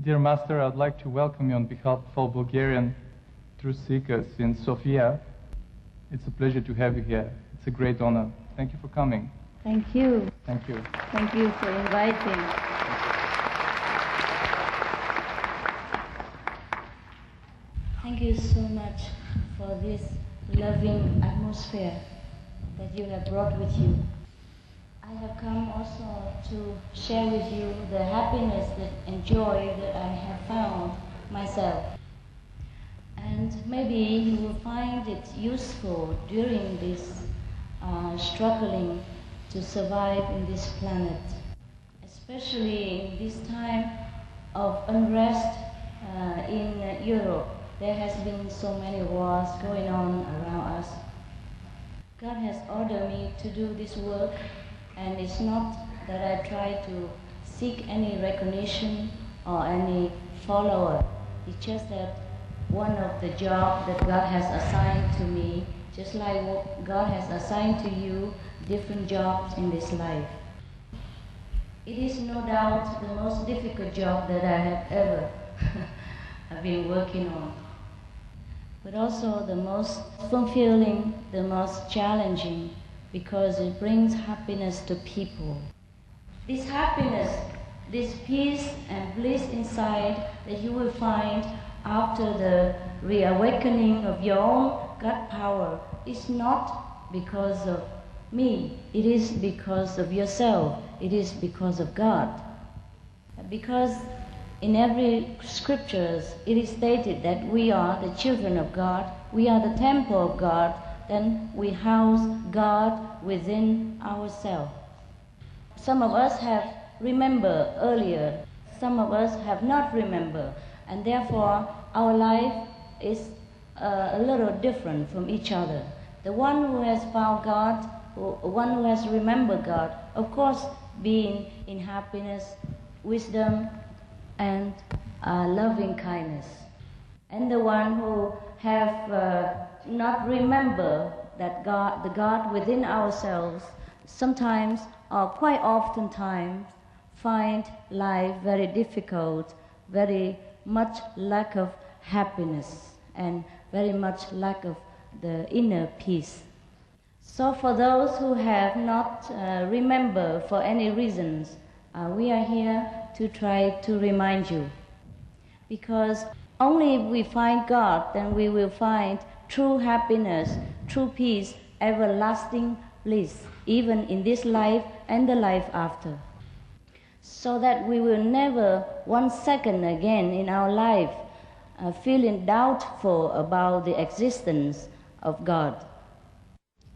Dear Master, I'd like to welcome you on behalf of all Bulgarian truth seekers in Sofia. It's a pleasure to have you here. It's a great honor. Thank you for coming. Thank you. Thank you. Thank you for inviting. Thank you so much for this loving atmosphere that you have brought with you. I have come also to share with you the happiness and joy that I have found myself. And maybe you will find it useful during this struggling to survive in this planet, especially in this time of unrest in Europe. There has been so many wars going on around us. God has ordered me to do this work, and it's not that I try to seek any recognition or any follower. It's just that one of the jobs that God has assigned to me, just like what God has assigned to you, different jobs in this life. It is no doubt the most difficult job that I have ever have been working on, but also the most fulfilling, the most challenging, because it brings happiness to people. This happiness, this peace and bliss inside that you will find after the reawakening of your own God power is not because of me. It is because of yourself. It is because of God. Because in every scriptures it is stated that we are the children of God, we are the temple of God, then we house God within ourselves. Some of us have remembered earlier, some of us have not remembered, and therefore our life is a little different from each other. The one who has found God, one who has remembered God, of course being in happiness, wisdom, and loving kindness. And the one who have not remember that God, the God within ourselves, sometimes or quite oftentimes find life very difficult, very much lack of happiness, and very much lack of the inner peace. So for those who have not remembered for any reasons, we are here to try to remind you. Because only if we find God, then we will find true happiness, true peace, everlasting bliss, even in this life and the life after. So that we will never, 1 second again in our life, feeling doubtful about the existence of God.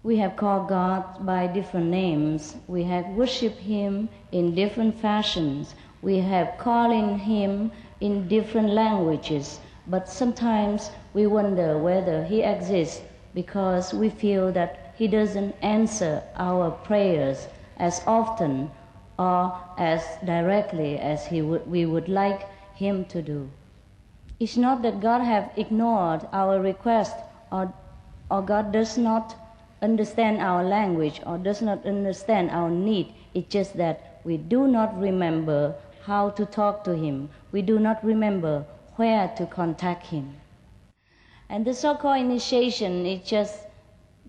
We have called God by different names. We have worshipped Him in different fashions. We have calling Him in different languages. But sometimes we wonder whether He exists because we feel that He doesn't answer our prayers as often or as directly as we would like Him to do. It's not that God has ignored our request or God does not understand our language or does not understand our need. It's just that we do not remember how to talk to Him. We do not remember where to contact Him. And the so-called initiation is just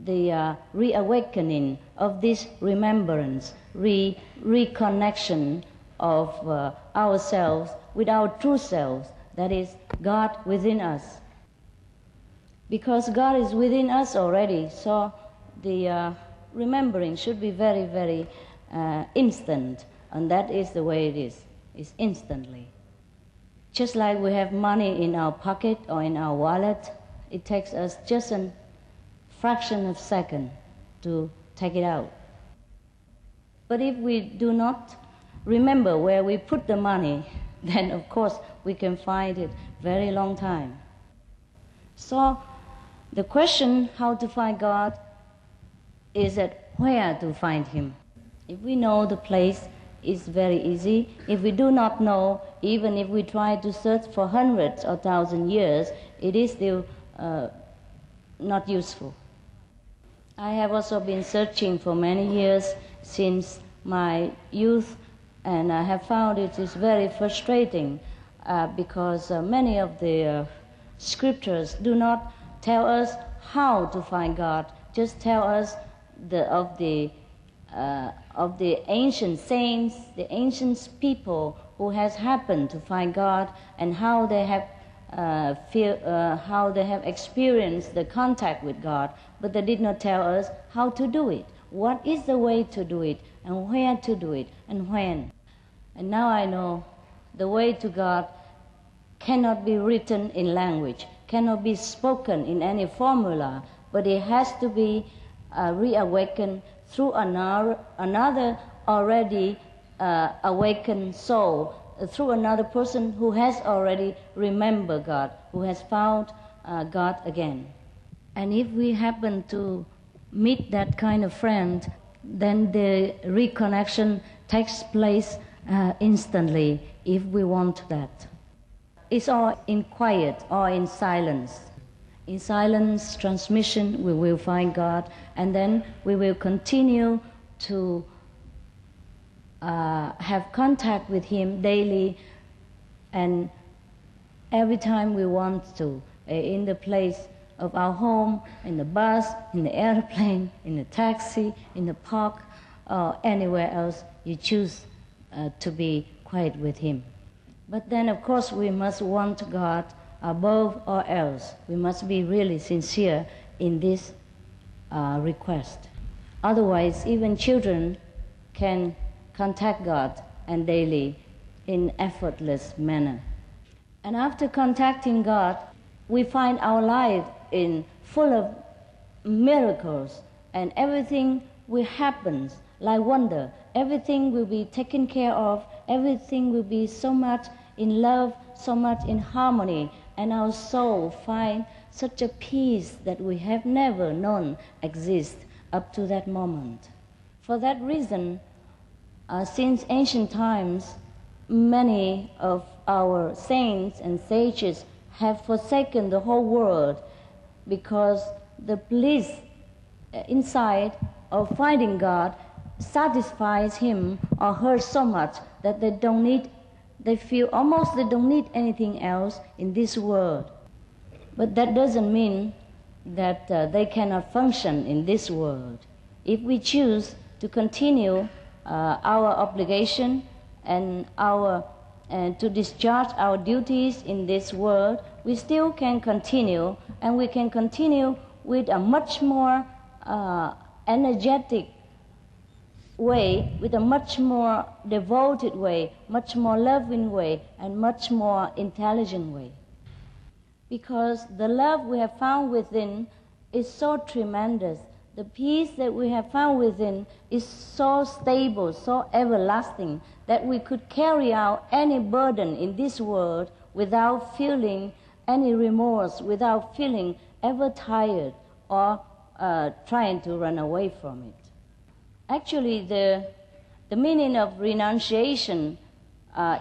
the reawakening of this remembrance, reconnection of ourselves with our true selves, that is God within us. Because God is within us already, so the remembering should be very, very instant, and that is the way it is. It's instantly. Just like we have money in our pocket or in our wallet, it takes us just a fraction of a second to take it out. But if we do not remember where we put the money, then of course we can find it very long time. So the question how to find God is that where to find Him. If we know the place, it's very easy. If we do not know, even if we try to search for hundreds or 1,000 years, it is still not useful. I have also been searching for many years since my youth, and I have found it is very frustrating because many of the scriptures do not tell us how to find God, just tell us of the ancient saints, the ancient people who has happened to find God, and how they have experienced the contact with God, but they did not tell us how to do it. What is the way to do it, and where to do it, and when? And now I know the way to God cannot be written in language, cannot be spoken in any formula, but it has to be reawakened through another already awakened soul, through another person who has already remembered God, who has found God again. And if we happen to meet that kind of friend, then the reconnection takes place instantly if we want that. It's all in quiet or in silence. In silence transmission, we will find God, and then we will continue to have contact with Him daily, and every time we want to, in the place of our home, in the bus, in the airplane, in the taxi, in the park, or anywhere else you choose to be quiet with Him. But then, of course, we must want God above all else. We must be really sincere in this request. Otherwise, even children can contact God and daily in effortless manner. And after contacting God, we find our life full of miracles, and everything will happen like wonder. Everything will be taken care of. Everything will be so much in love, so much in harmony, and our soul find such a peace that we have never known exist up to that moment. For that reason, since ancient times, many of our saints and sages have forsaken the whole world because the bliss inside of finding God satisfies him or her so much that they feel almost they don't need anything else in this world. But that doesn't mean that they cannot function in this world. If we choose to continue our obligation and to discharge our duties in this world, we still can continue, and we can continue with a much more energetic way, with a much more devoted way, much more loving way, and much more intelligent way. Because the love we have found within is so tremendous. The peace that we have found within is so stable, so everlasting, that we could carry out any burden in this world without feeling any remorse, without feeling ever tired or trying to run away from it. Actually, the meaning of renunciation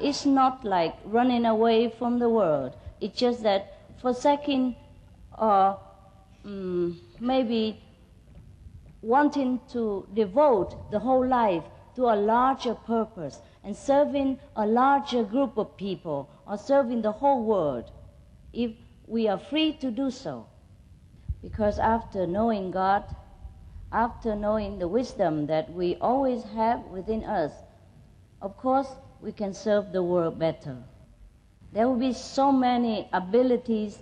is not like running away from the world. It's just that forsaking or maybe wanting to devote the whole life to a larger purpose and serving a larger group of people or serving the whole world, if we are free to do so. Because after knowing God, after knowing the wisdom that we always have within us, of course, we can serve the world better. There will be so many abilities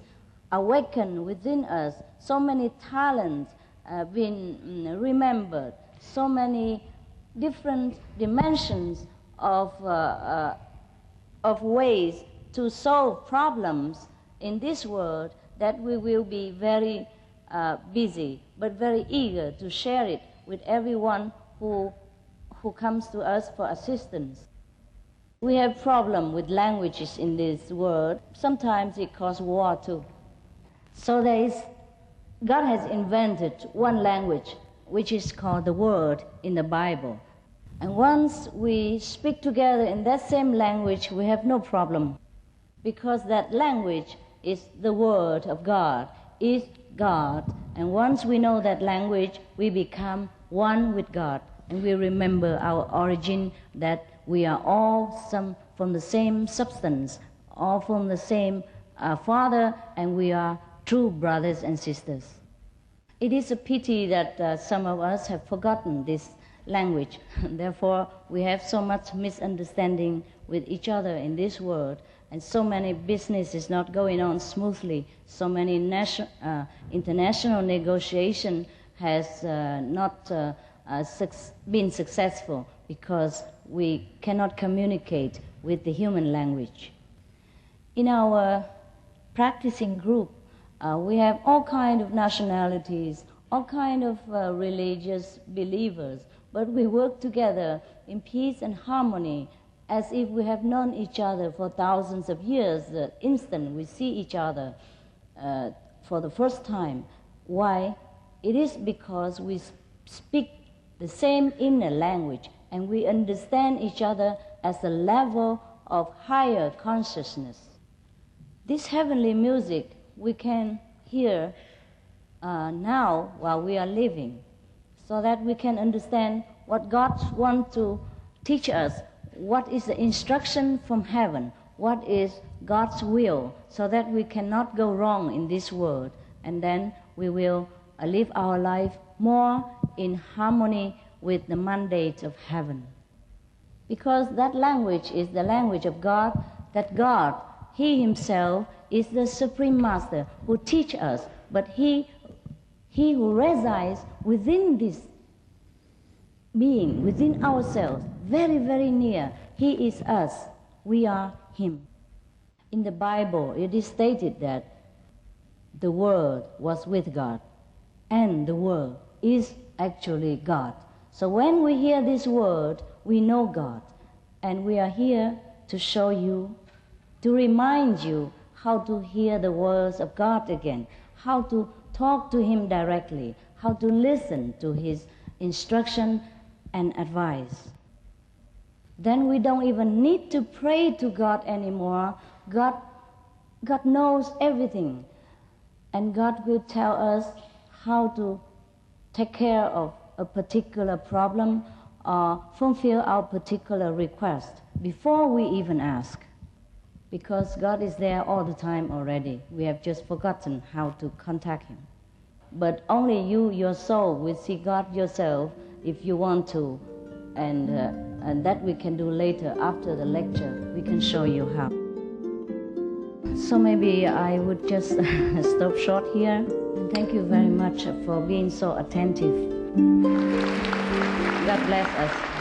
awakened within us, so many talents been remembered, so many different dimensions of ways to solve problems in this world, that we will be very busy, but very eager to share it with everyone who comes to us for assistance. We have problem with languages in this world. Sometimes it causes war too. So God has invented one language, which is called the Word in the Bible. And once we speak together in that same language, we have no problem, because that language is the Word of God, is God. And once we know that language, we become one with God, and we remember our origin, that we are all from the same substance, all from the same father, and we are true brothers and sisters. It is a pity that some of us have forgotten this language. Therefore, we have so much misunderstanding with each other in this world, and so many businesses not going on smoothly. So many international negotiation has not been successful because we cannot communicate with the human language. In our practicing group, we have all kinds of nationalities, all kinds of religious believers, but we work together in peace and harmony as if we have known each other for thousands of years. The instant we see each other for the first time. Why? It is because we speak the same inner language and we understand each other as a level of higher consciousness. This heavenly music we can hear now while we are living, so that we can understand what God wants to teach us, what is the instruction from heaven, what is God's will, so that we cannot go wrong in this world, and then we will live our life more in harmony with the mandate of heaven. Because that language is the language of God, that God, He Himself, is the Supreme Master who teaches us, but He who resides within this being, within ourselves, very, very near, He is us, we are Him. In the Bible, it is stated that the Word was with God, and the Word is actually God. So when we hear this word, we know God, and we are here to show you, to remind you how to hear the words of God again, how to talk to Him directly, how to listen to His instruction and advice. Then we don't even need to pray to God anymore. God knows everything, and God will tell us how to take care of a particular problem or fulfill our particular request before we even ask. Because God is there all the time already. We have just forgotten how to contact Him. But only you, your soul, will see God yourself if you want to. And that we can do later after the lecture. We can show you how. So maybe I would just stop short here. And thank you very much for being so attentive. God bless us.